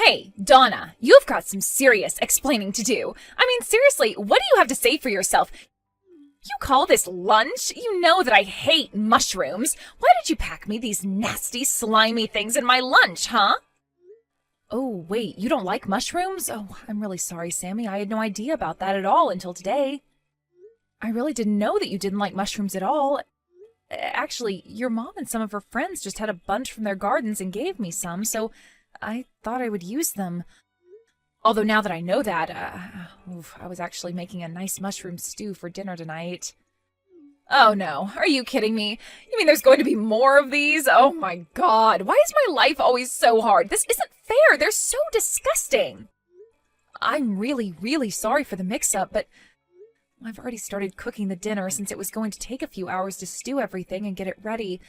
Hey, Donna, you've got some serious explaining to do. I mean, seriously, what do you have to say for yourself? You call this lunch? You know that I hate mushrooms. Why did you pack me these nasty, slimy things in my lunch, huh? Oh, wait, you don't like mushrooms? Oh, I'm really sorry, Sammy. I had no idea about that at all until today. I really didn't know that you didn't like mushrooms at all. Actually, your mom and some of her friends just had a bunch from their gardens and gave me some, so I thought I would use them. Although now that I know that, I was actually making a nice mushroom stew for dinner tonight. Oh no, are you kidding me? You mean there's going to be more of these? Oh my god, why is my life always so hard? This isn't fair, they're so disgusting. I'm really, really sorry for the mix-up, but I've already started cooking the dinner since it was going to take a few hours to stew everything and get it ready.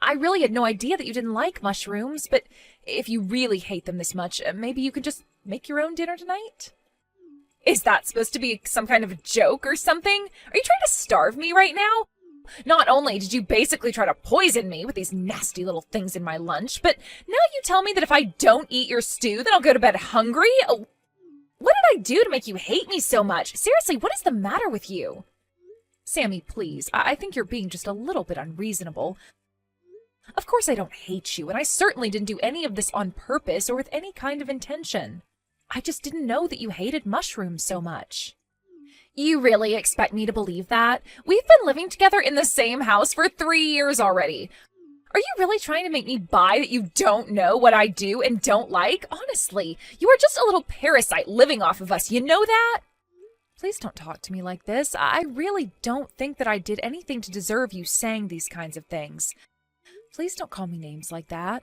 I really had no idea that you didn't like mushrooms, but if you really hate them this much, maybe you could just make your own dinner tonight? Is that supposed to be some kind of a joke or something? Are you trying to starve me right now? Not only did you basically try to poison me with these nasty little things in my lunch, but now you tell me that if I don't eat your stew, then I'll go to bed hungry? Oh, what did I do to make you hate me so much? Seriously, what is the matter with you? Sammy, please, I think you're being just a little bit unreasonable. Of course I don't hate you, and I certainly didn't do any of this on purpose or with any kind of intention. I just didn't know that you hated mushrooms so much. You really expect me to believe that? We've been living together in the same house for 3 years already. Are you really trying to make me buy that you don't know what I do and don't like? Honestly, you are just a little parasite living off of us, you know that? Please don't talk to me like this. I really don't think that I did anything to deserve you saying these kinds of things. Please don't call me names like that.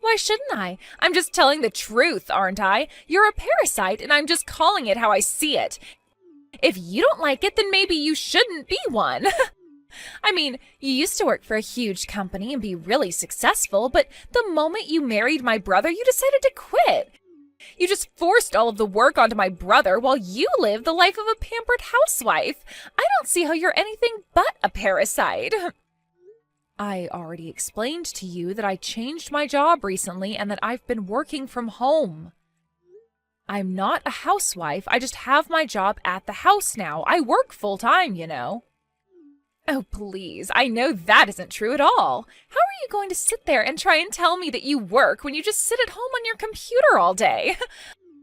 Why shouldn't I? I'm just telling the truth, aren't I? You're a parasite, and I'm just calling it how I see it. If you don't like it, then maybe you shouldn't be one. I mean, you used to work for a huge company and be really successful, but the moment you married my brother, you decided to quit. You just forced all of the work onto my brother while you lived the life of a pampered housewife. I don't see how you're anything but a parasite. I already explained to you that I changed my job recently and that I've been working from home. I'm not a housewife, I just have my job at the house now. I work full-time, you know. Oh, please, I know that isn't true at all. How are you going to sit there and try and tell me that you work when you just sit at home on your computer all day?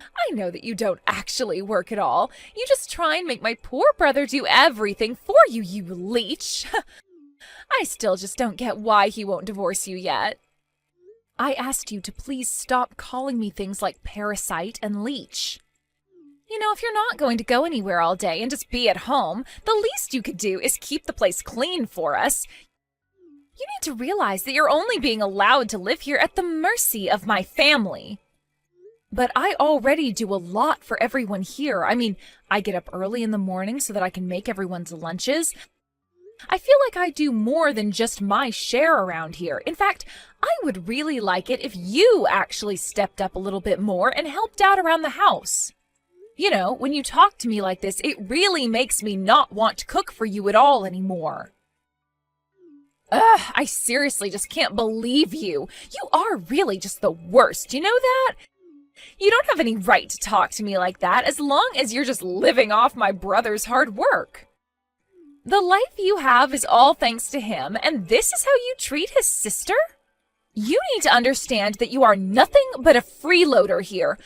I know that you don't actually work at all. You just try and make my poor brother do everything for you, you leech. I still just don't get why he won't divorce you yet. I asked you to please stop calling me things like parasite and leech. You know, if you're not going to go anywhere all day and just be at home, the least you could do is keep the place clean for us. You need to realize that you're only being allowed to live here at the mercy of my family. But I already do a lot for everyone here. I mean, I get up early in the morning so that I can make everyone's lunches. I feel like I do more than just my share around here. In fact, I would really like it if you actually stepped up a little bit more and helped out around the house. You know, when you talk to me like this, it really makes me not want to cook for you at all anymore. Ugh, I seriously just can't believe you. You are really just the worst, you know that? You don't have any right to talk to me like that as long as you're just living off my brother's hard work. The life you have is all thanks to him, and this is how you treat his sister? You need to understand that you are nothing but a freeloader here.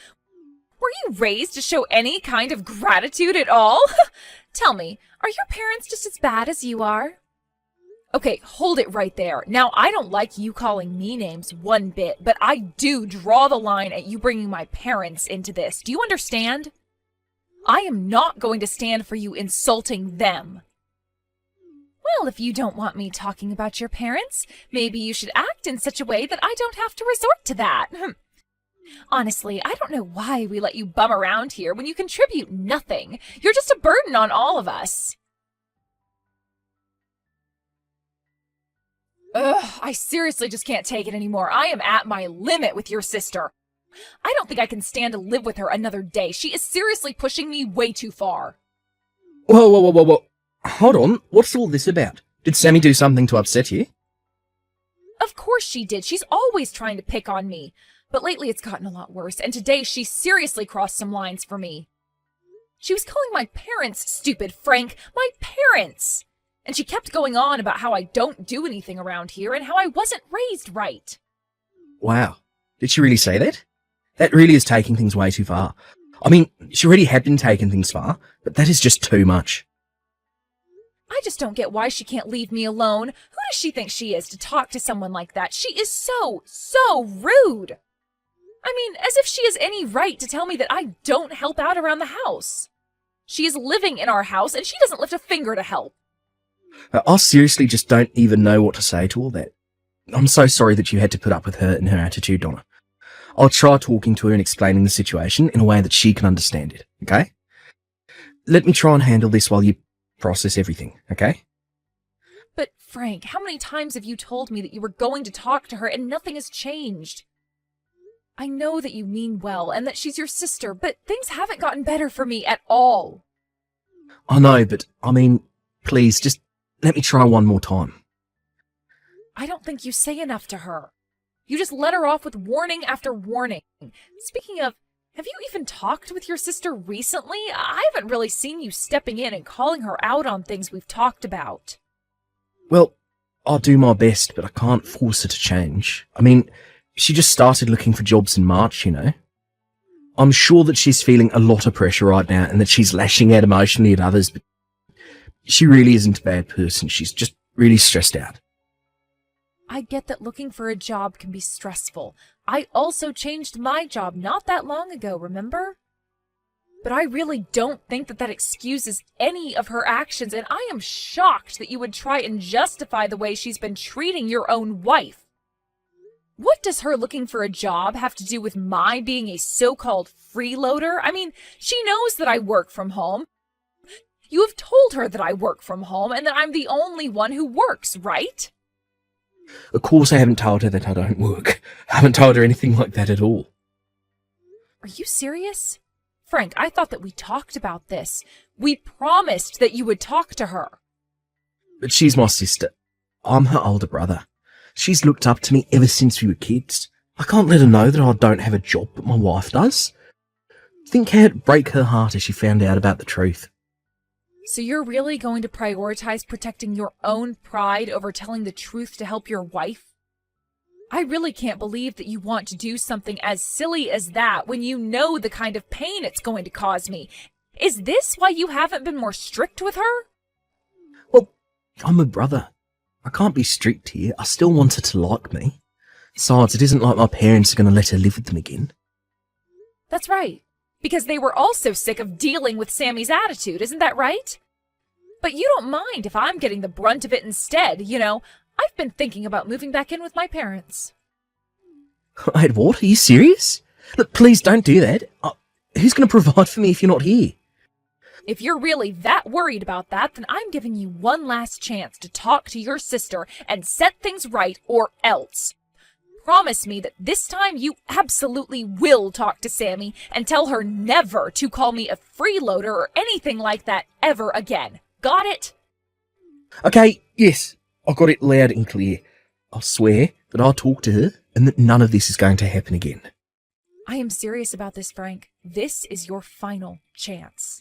Were you raised to show any kind of gratitude at all? Tell me, are your parents just as bad as you are? Okay, hold it right there. Now, I don't like you calling me names one bit, but I do draw the line at you bringing my parents into this. Do you understand? I am not going to stand for you insulting them. Well, if you don't want me talking about your parents, maybe you should act in such a way that I don't have to resort to that. Honestly, I don't know why we let you bum around here when you contribute nothing. You're just a burden on all of us. Ugh, I seriously just can't take it anymore. I am at my limit with your sister. I don't think I can stand to live with her another day. She is seriously pushing me way too far. Whoa. Hold on, what's all this about? Did Sammy do something to upset you? Of course she did. She's always trying to pick on me. But lately it's gotten a lot worse, and today she seriously crossed some lines for me. She was calling my parents stupid, Frank. My parents! And she kept going on about how I don't do anything around here and how I wasn't raised right. Wow. Did she really say that? That really is taking things way too far. I mean, she already had been taking things far, but that is just too much. I just don't get why she can't leave me alone. Who does she think she is to talk to someone like that? She is so rude. I mean, as if she has any right to tell me that I don't help out around the house. She is living in our house and she doesn't lift a finger to help. I seriously just don't even know what to say to all that. I'm so sorry that you had to put up with her and her attitude, Donna. I'll try talking to her and explaining the situation in a way that she can understand it, okay? Let me try and handle this while you process everything, okay? But Frank, how many times have you told me that you were going to talk to her and nothing has changed? I know that you mean well and that she's your sister, but things haven't gotten better for me at all. I know, but I mean, please, just let me try one more time. I don't think you say enough to her. You just let her off with warning after warning. Speaking of, have you even talked with your sister recently? I haven't really seen you stepping in and calling her out on things we've talked about. Well, I'll do my best, but I can't force her to change. I mean, she just started looking for jobs in March, you know. I'm sure that she's feeling a lot of pressure right now and that she's lashing out emotionally at others, but she really isn't a bad person. She's just really stressed out. I get that looking for a job can be stressful. I also changed my job not that long ago, remember? But I really don't think that excuses any of her actions, and I am shocked that you would try and justify the way she's been treating your own wife. What does her looking for a job have to do with my being a so-called freeloader? I mean, she knows that I work from home. You have told her that I work from home and that I'm the only one who works, right? Of course I haven't told her that I don't work. I haven't told her anything like that at all. Are you serious? Frank, I thought that we talked about this. We promised that you would talk to her. But she's my sister. I'm her older brother. She's looked up to me ever since we were kids. I can't let her know that I don't have a job, but my wife does. Think how it'd break her heart if she found out about the truth. So you're really going to prioritize protecting your own pride over telling the truth to help your wife? I really can't believe that you want to do something as silly as that when you know the kind of pain it's going to cause me. Is this why you haven't been more strict with her? Well, I'm a brother. I can't be strict here. I still want her to like me. Besides, it isn't like my parents are going to let her live with them again. That's right. Because they were also sick of dealing with Sammy's attitude, isn't that right? But you don't mind if I'm getting the brunt of it instead, you know. I've been thinking about moving back in with my parents. Wait, what? Are you serious? Look, please don't do that. Who's going to provide for me if you're not here? If you're really that worried about that, then I'm giving you one last chance to talk to your sister and set things right, or else. Promise me that this time you absolutely will talk to Sammy and tell her never to call me a freeloader or anything like that ever again. Got it? Okay, yes. I got it loud and clear. I'll swear that I'll talk to her and that none of this is going to happen again. I am serious about this, Frank. This is your final chance.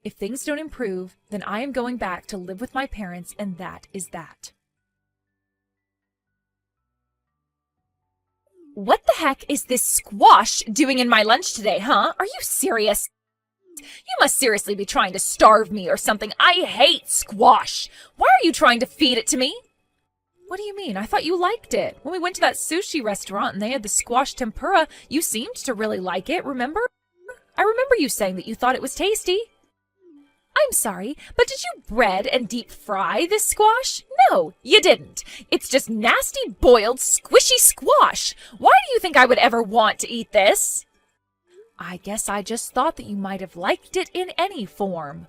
If things don't improve, then I am going back to live with my parents, and that is that. What the heck is this squash doing in my lunch today, huh? Are you serious? You must seriously be trying to starve me or something. I hate squash. Why are you trying to feed it to me? What do you mean? I thought you liked it. When we went to that sushi restaurant and they had the squash tempura, you seemed to really like it, remember? I remember you saying that you thought it was tasty. I'm sorry, but did you bread and deep fry this squash? No, you didn't. It's just nasty, boiled, squishy squash. Why do you think I would ever want to eat this? I guess I just thought that you might have liked it in any form.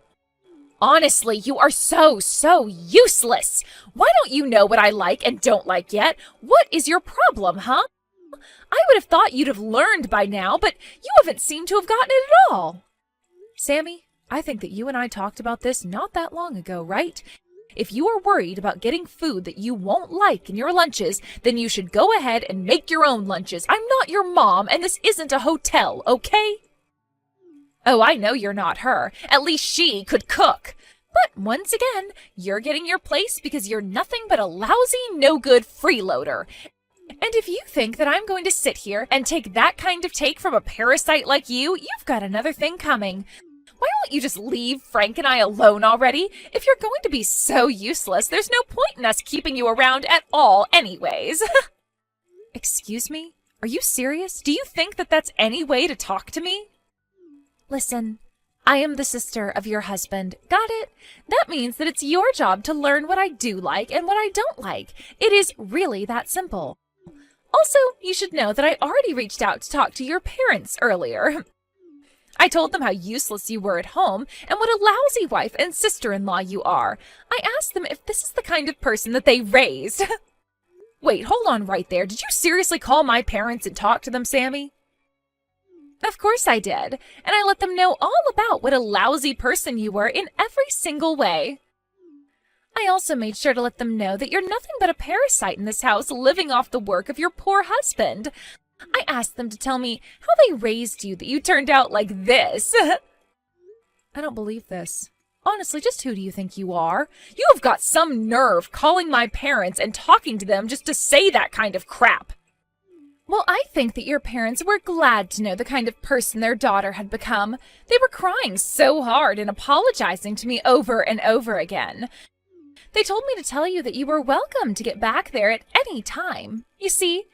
Honestly, you are so useless. Why don't you know what I like and don't like yet? What is your problem, huh? I would have thought you'd have learned by now, but you haven't seemed to have gotten it at all. Sammy, I think that you and I talked about this not that long ago, right? If you are worried about getting food that you won't like in your lunches, then you should go ahead and make your own lunches. I'm not your mom, and this isn't a hotel, okay? Oh, I know you're not her. At least she could cook. But once again, you're getting your place because you're nothing but a lousy, no-good freeloader. And if you think that I'm going to sit here and take that kind of take from a parasite like you, you've got another thing coming. Why won't you just leave Frank and I alone already? If you're going to be so useless, there's no point in us keeping you around at all anyways. Excuse me? Are you serious? Do you think that that's any way to talk to me? Listen, I am the sister of your husband. Got it? That means that it's your job to learn what I do like and what I don't like. It is really that simple. Also, you should know that I already reached out to talk to your parents earlier. I told them how useless you were at home and what a lousy wife and sister-in-law you are. I asked them if this is the kind of person that they raised. Wait, hold on right there. Did you seriously call my parents and talk to them, Sammy? Of course I did, and I let them know all about what a lousy person you were in every single way. I also made sure to let them know that you're nothing but a parasite in this house living off the work of your poor husband. I asked them to tell me how they raised you that you turned out like this. I don't believe this. Honestly, just who do you think you are? You have got some nerve calling my parents and talking to them just to say that kind of crap. Well, I think that your parents were glad to know the kind of person their daughter had become. They were crying so hard and apologizing to me over and over again. They told me to tell you that you were welcome to get back there at any time. You see,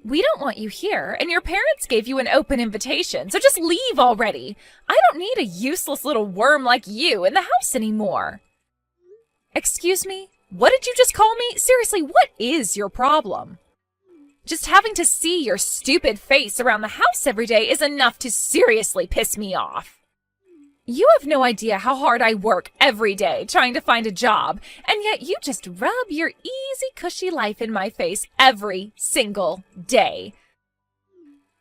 we don't want you here, and your parents gave you an open invitation, so just leave already. I don't need a useless little worm like you in the house anymore. Excuse me? What did you just call me? Seriously, what is your problem? Just having to see your stupid face around the house every day is enough to seriously piss me off. You have no idea how hard I work every day trying to find a job, and yet you just rub your easy, cushy life in my face every single day.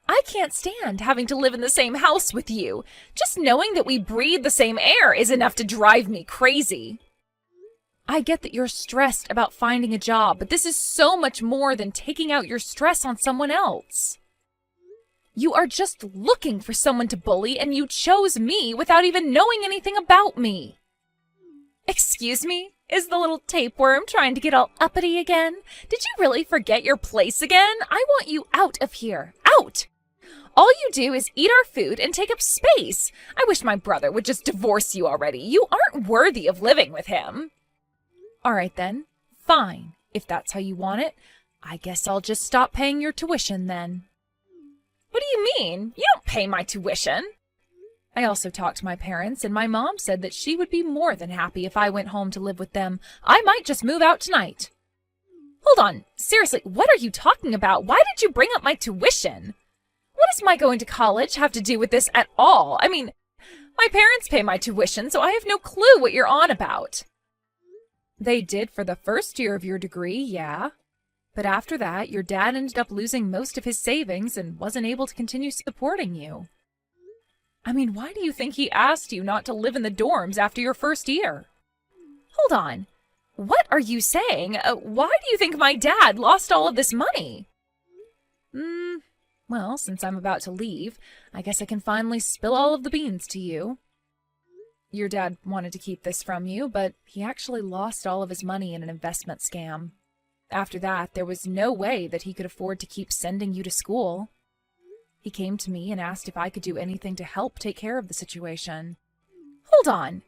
I can't stand having to live in the same house with you. Just knowing that we breathe the same air is enough to drive me crazy. I get that you're stressed about finding a job, but this is so much more than taking out your stress on someone else. You are just looking for someone to bully, and you chose me without even knowing anything about me. Excuse me? Is the little tapeworm trying to get all uppity again? Did you really forget your place again? I want you out of here. Out! All you do is eat our food and take up space. I wish my brother would just divorce you already. You aren't worthy of living with him. All right then. Fine. If that's how you want it, I guess I'll just stop paying your tuition then. What do you mean? You don't pay my tuition. I also talked to my parents, and my mom said that she would be more than happy if I went home to live with them. I might just move out tonight. Hold on. Seriously, what are you talking about? Why did you bring up my tuition? What does my going to college have to do with this at all? I mean, my parents pay my tuition, so I have no clue what you're on about. They did for the first year of your degree, yeah. But after that, your dad ended up losing most of his savings and wasn't able to continue supporting you. I mean, why do you think he asked you not to live in the dorms after your first year? Hold on. What are you saying? Why do you think my dad lost all of this money? Well, since I'm about to leave, I guess I can finally spill all of the beans to you. Your dad wanted to keep this from you, but he actually lost all of his money in an investment scam. After that, there was no way that he could afford to keep sending you to school. He came to me and asked if I could do anything to help take care of the situation. Hold on.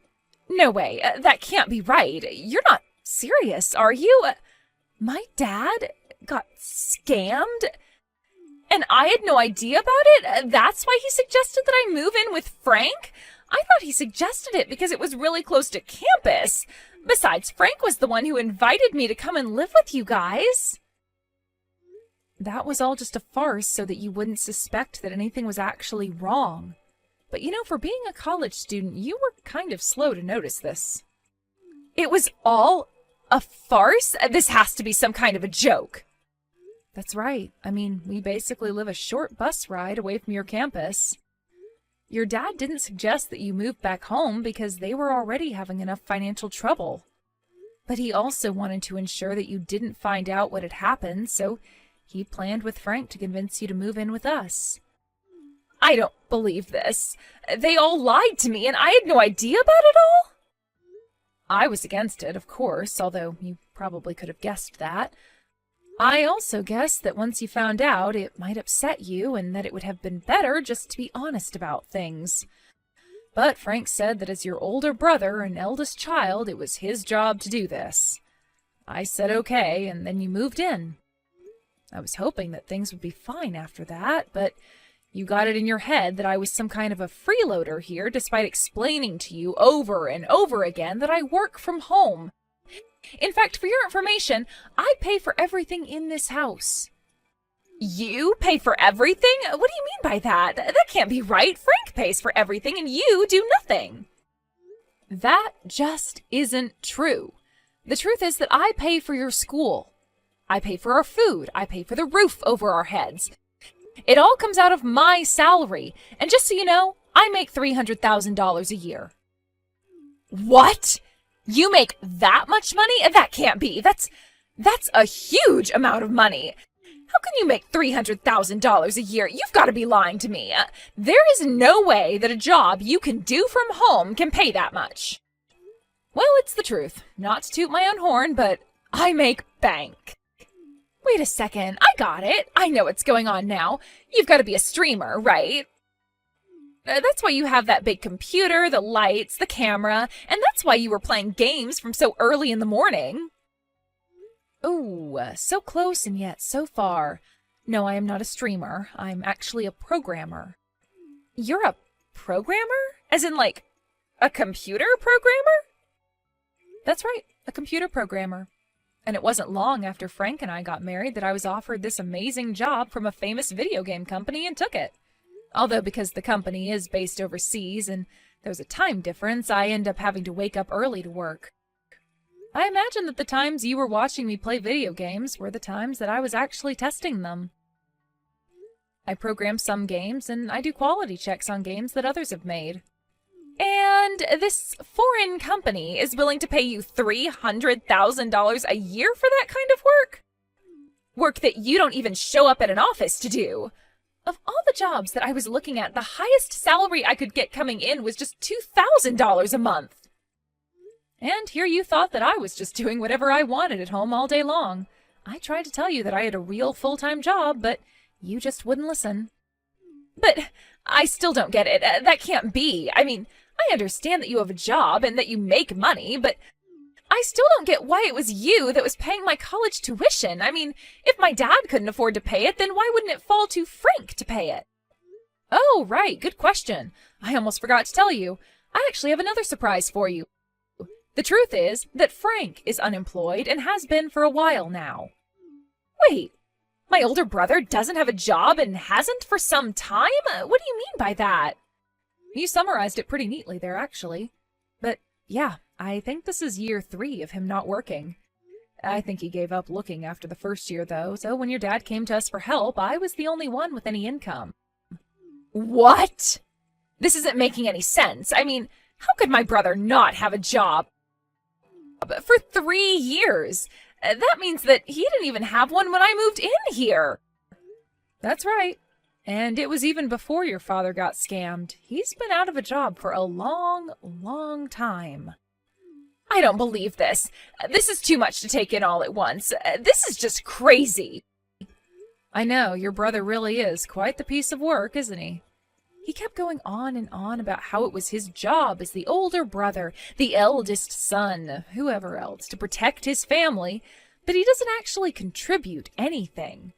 No way. That can't be right. You're not serious, are you? My dad got scammed? And I had no idea about it? That's why he suggested that I move in with Frank? I thought he suggested it because it was really close to campus. Besides, Frank was the one who invited me to come and live with you guys. That was all just a farce so that you wouldn't suspect that anything was actually wrong. But you know, for being a college student, you were kind of slow to notice this. It was all a farce? This has to be some kind of a joke. That's right. I mean, we basically live a short bus ride away from your campus. Your dad didn't suggest that you move back home because they were already having enough financial trouble. But he also wanted to ensure that you didn't find out what had happened, so he planned with Frank to convince you to move in with us. I don't believe this. They all lied to me, and I had no idea about it all? I was against it, of course, although you probably could have guessed that. I also guessed that once you found out, it might upset you, and that it would have been better just to be honest about things. But Frank said that as your older brother and eldest child, it was his job to do this. I said okay, and then you moved in. I was hoping that things would be fine after that, but you got it in your head that I was some kind of a freeloader here, despite explaining to you over and over again that I work from home. In fact, for your information, I pay for everything in this house. You pay for everything? What do you mean by that? That can't be right. Frank pays for everything and you do nothing. That just isn't true. The truth is that I pay for your school. I pay for our food. I pay for the roof over our heads. It all comes out of my salary. And just so you know, I make $300,000 a year. What? You make that much money? That can't be. That's a huge amount of money. How can you make $300,000 a year? You've got to be lying to me. There is no way that a job you can do from home can pay that much. Well, it's the truth. Not to toot my own horn, but I make bank. Wait a second. I got it. I know what's going on now. You've got to be a streamer, right? That's why you have that big computer, the lights, the camera, and that's why you were playing games from so early in the morning. Oh, so close and yet so far. No, I am not a streamer. I'm actually a programmer. You're a programmer? As in, like, a computer programmer? That's right, a computer programmer. And it wasn't long after Frank and I got married that I was offered this amazing job from a famous video game company and took it. Although because the company is based overseas and there's a time difference, I end up having to wake up early to work. I imagine that the times you were watching me play video games were the times that I was actually testing them. I program some games, and I do quality checks on games that others have made. And this foreign company is willing to pay you $300,000 a year for that kind of work? Work that you don't even show up at an office to do. Of all the jobs that I was looking at, the highest salary I could get coming in was just $2,000 a month. And here you thought that I was just doing whatever I wanted at home all day long. I tried to tell you that I had a real full-time job, but you just wouldn't listen. But I still don't get it. That can't be. I mean, I understand that you have a job and that you make money, but I still don't get why it was you that was paying my college tuition. I mean, if my dad couldn't afford to pay it, then why wouldn't it fall to Frank to pay it? Oh, right. Good question. I almost forgot to tell you. I actually have another surprise for you. The truth is that Frank is unemployed and has been for a while now. Wait, my older brother doesn't have a job and hasn't for some time? What do you mean by that? You summarized it pretty neatly there, actually. But yeah, I think this is year 3 of him not working. I think he gave up looking after the first year, though, so when your dad came to us for help, I was the only one with any income. What? This isn't making any sense. I mean, how could my brother not have a job? For 3 years. That means that he didn't even have one when I moved in here. That's right. And it was even before your father got scammed. He's been out of a job for a long, long time. I don't believe this. This is too much to take in all at once. This is just crazy. I know, your brother really is quite the piece of work, isn't he? He kept going on and on about how it was his job as the older brother, the eldest son, whoever else, to protect his family, but he doesn't actually contribute anything.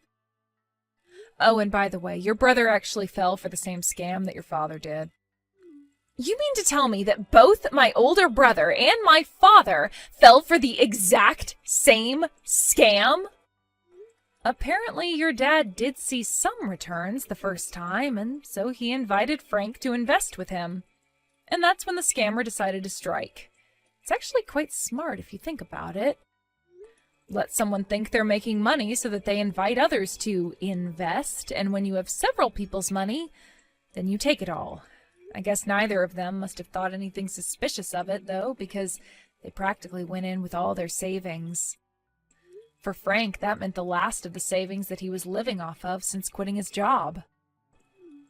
Oh, and by the way, your brother actually fell for the same scam that your father did. You mean to tell me that both my older brother and my father fell for the exact same scam? Apparently, your dad did see some returns the first time, and so he invited Frank to invest with him. And that's when the scammer decided to strike. It's actually quite smart if you think about it. Let someone think they're making money so that they invite others to invest, and when you have several people's money, then you take it all. I guess neither of them must have thought anything suspicious of it, though, because They practically went in with all their savings. For Frank, that meant the last of the savings that he was living off of since quitting his job.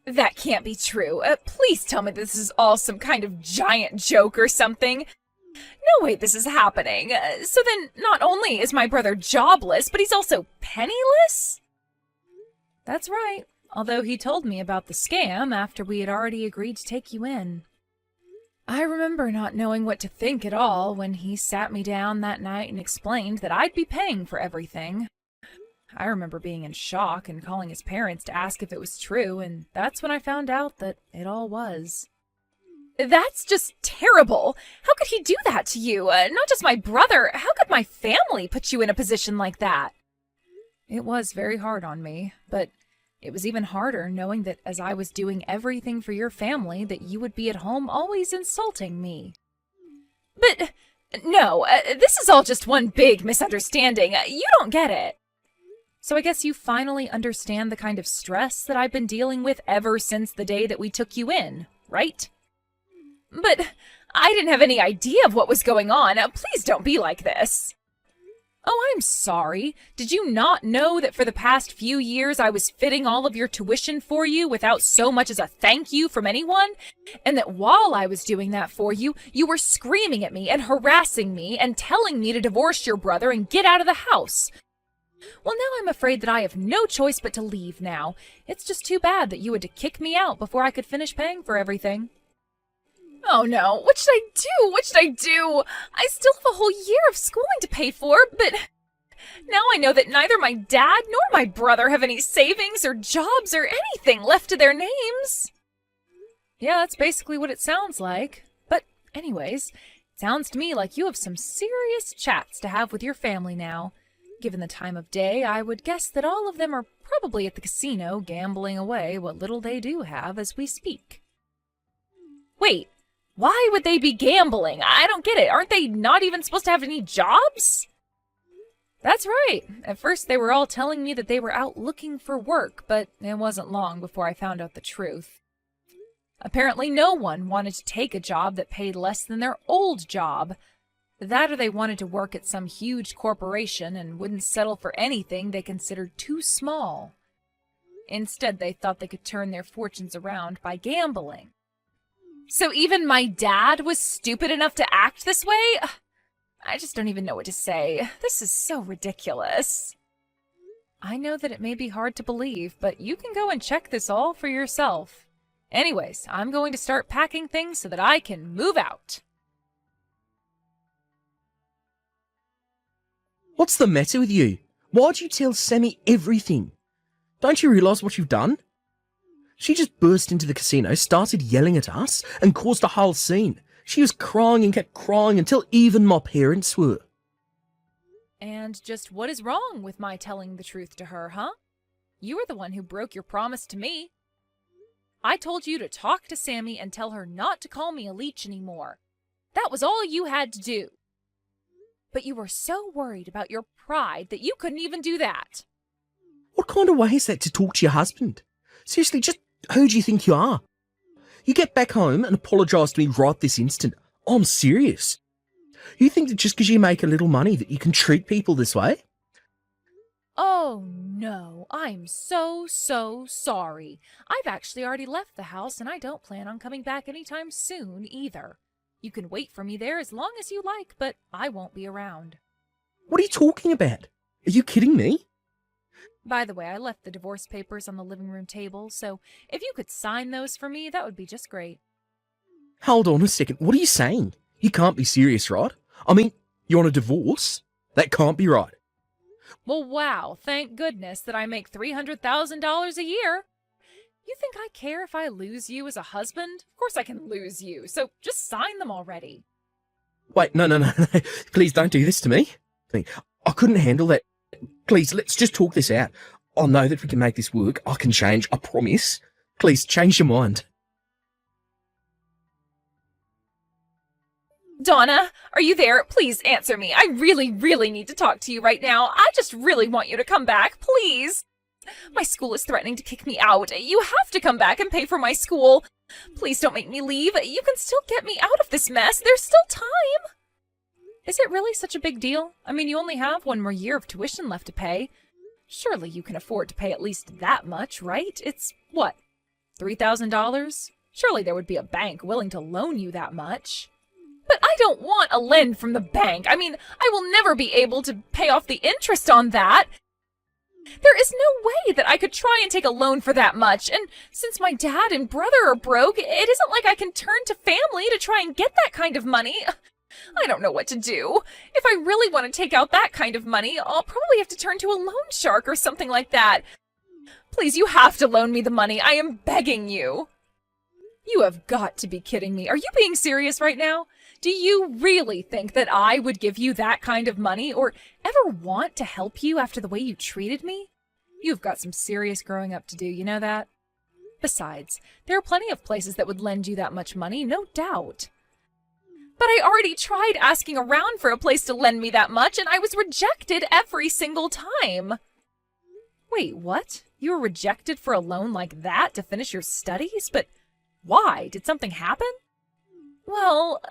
That can't be true. Please tell me this is all some kind of giant joke or something. No way this is happening. So then, not only is my brother jobless, but he's also penniless? That's right, although he told me about the scam after we had already agreed to take you in. I remember not knowing what to think at all when he sat me down that night and explained that I'd be paying for everything. I remember being in shock and calling his parents to ask if it was true, and that's when I found out that it all was. That's just terrible! How could he do that to you? Not just my brother, how could my family put you in a position like that? It was very hard on me, but it was even harder knowing that as I was doing everything for your family, that you would be at home always insulting me. But, no, this is all just one big misunderstanding. You don't get it. So I guess you finally understand the kind of stress that I've been dealing with ever since the day that we took you in, right? But I didn't have any idea of what was going on. Please don't be like this. Oh, I'm sorry. Did you not know that for the past few years I was fitting all of your tuition for you without so much as a thank you from anyone? And that while I was doing that for you, you were screaming at me and harassing me and telling me to divorce your brother and get out of the house? Well, now I'm afraid that I have no choice but to leave now. It's just too bad that you had to kick me out before I could finish paying for everything. Oh no, what should I do? What should I do? I still have a whole year of schooling to pay for, but now I know that neither my dad nor my brother have any savings or jobs or anything left to their names. Yeah, that's basically what it sounds like. But anyways, it sounds to me like you have some serious chats to have with your family now. Given the time of day, I would guess that all of them are probably at the casino gambling away what little they do have as we speak. Wait, why would they be gambling? I don't get it. Aren't they not even supposed to have any jobs? That's right. At first they were all telling me that they were out looking for work, but it wasn't long before I found out the truth. Apparently no one wanted to take a job that paid less than their old job. That or they wanted to work at some huge corporation and wouldn't settle for anything they considered too small. Instead, they thought they could turn their fortunes around by gambling. So even my dad was stupid enough to act this way? I just don't even know what to say. This is so ridiculous. I know that it may be hard to believe, but you can go and check this all for yourself. Anyways, I'm going to start packing things so that I can move out. What's the matter with you? Why'd you tell Sammy everything? Don't you realise what you've done? She just burst into the casino, started yelling at us, and caused a whole scene. She was crying and kept crying until even my parents were. And just what is wrong with my telling the truth to her, huh? You were the one who broke your promise to me. I told you to talk to Sammy and tell her not to call me a leech anymore. That was all you had to do. But you were so worried about your pride that you couldn't even do that. What kind of way is that to talk to your husband? Seriously, just who do you think you are? You get back home and apologise to me right this instant. I'm serious. You think that just because you make a little money that you can treat people this way? Oh no, I'm so sorry. I've actually already left the house and I don't plan on coming back anytime soon either. You can wait for me there as long as you like, but I won't be around. What are you talking about? Are you kidding me? By the way, I left the divorce papers on the living room table, so if you could sign those for me, that would be just great. Hold on a second. What are you saying? You can't be serious, right? I mean, you're on a divorce? That can't be right. Well, wow, thank goodness that I make $300,000 a year. You think I care if I lose you as a husband? Of course I can lose you, so just sign them already. Wait, no. Please don't do this to me. I couldn't handle that. Please, let's just talk this out. I know that we can make this work. I can change, I promise. Please, change your mind. Donna, are you there? Please answer me. I really need to talk to you right now. I just really want you to come back, please. My school is threatening to kick me out. You have to come back and pay for my school. Please don't make me leave. You can still get me out of this mess. There's still time. Is it really such a big deal? I mean, you only have one more year of tuition left to pay. Surely you can afford to pay at least that much, right? It's, what, $3,000? Surely there would be a bank willing to loan you that much. But I don't want a lend from the bank. I mean, I will never be able to pay off the interest on that. There is no way that I could try and take a loan for that much, and since my dad and brother are broke, it isn't like I can turn to family to try and get that kind of money. I don't know what to do. If I really want to take out that kind of money, I'll probably have to turn to a loan shark or something like that. Please, you have to loan me the money. I am begging you. You have got to be kidding me. Are you being serious right now? Do you really think that I would give you that kind of money or ever want to help you after the way you treated me? You've got some serious growing up to do, you know that? Besides, there are plenty of places that would lend you that much money, no doubt. But I already tried asking around for a place to lend me that much, and I was rejected every single time. Wait, what? You were rejected for a loan like that to finish your studies? But why? Did something happen? Well,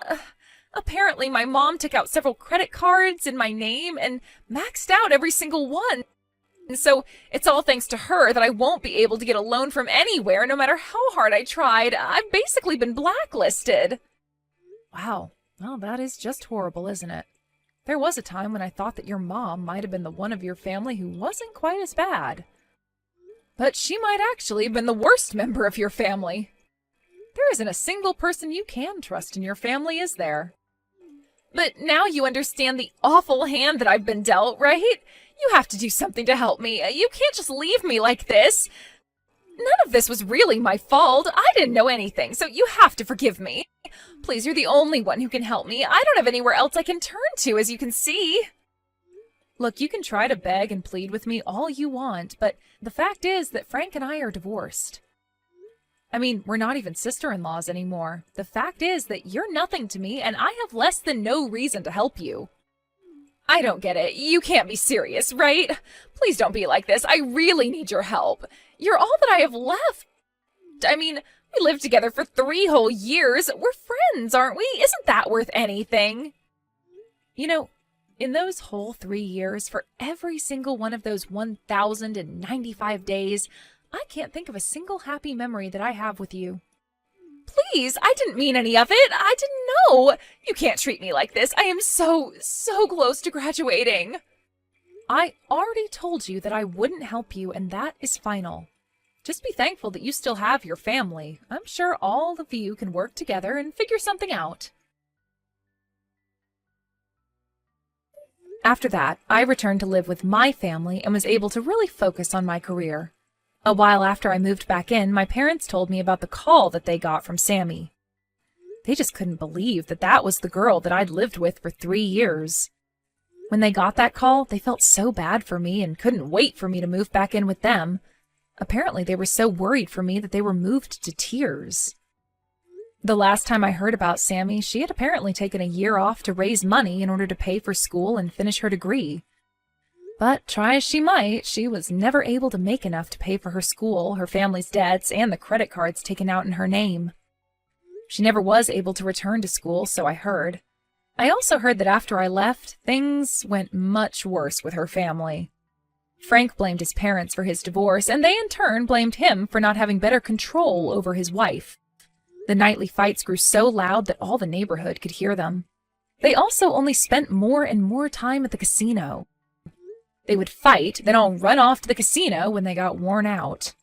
apparently my mom took out several credit cards in my name and maxed out every single one. And so it's all thanks to her that I won't be able to get a loan from anywhere no matter how hard I tried. I've basically been blacklisted. Wow. Well, that is just horrible, isn't it? There was a time when I thought that your mom might have been the one of your family who wasn't quite as bad. But she might actually have been the worst member of your family. There isn't a single person you can trust in your family, is there? But now you understand the awful hand that I've been dealt, right? You have to do something to help me. You can't just leave me like this. None of this was really my fault. I didn't know anything, so you have to forgive me. Please, you're the only one who can help me. I don't have anywhere else I can turn to, as you can see. Look, you can try to beg and plead with me all you want, but the fact is that Frank and I are divorced. I mean, we're not even sister-in-laws anymore. The fact is that you're nothing to me, and I have less than no reason to help you. I don't get it. You can't be serious, right? Please don't be like this. I really need your help. You're all that I have left. I mean, we lived together for 3 whole years. We're friends, aren't we? Isn't that worth anything? You know, in those whole 3 years, for every single one of those 1,095 days, I can't think of a single happy memory that I have with you. Please, I didn't mean any of it. I didn't know. You can't treat me like this. I am so close to graduating. I already told you that I wouldn't help you, and that is final. Just be thankful that you still have your family. I'm sure all of you can work together and figure something out. After that, I returned to live with my family and was able to really focus on my career. A while after I moved back in, my parents told me about the call that they got from Sammy. They just couldn't believe that that was the girl that I'd lived with for 3 years. When they got that call, they felt so bad for me and couldn't wait for me to move back in with them. Apparently, they were so worried for me that they were moved to tears. The last time I heard about Sammy, she had apparently taken a year off to raise money in order to pay for school and finish her degree. But try as she might, she was never able to make enough to pay for her school, her family's debts, and the credit cards taken out in her name. She never was able to return to school, so I heard. I also heard that after I left, things went much worse with her family. Frank blamed his parents for his divorce, and they in turn blamed him for not having better control over his wife. The nightly fights grew so loud that all the neighborhood could hear them. They also only spent more and more time at the casino. They would fight, then all run off to the casino when they got worn out.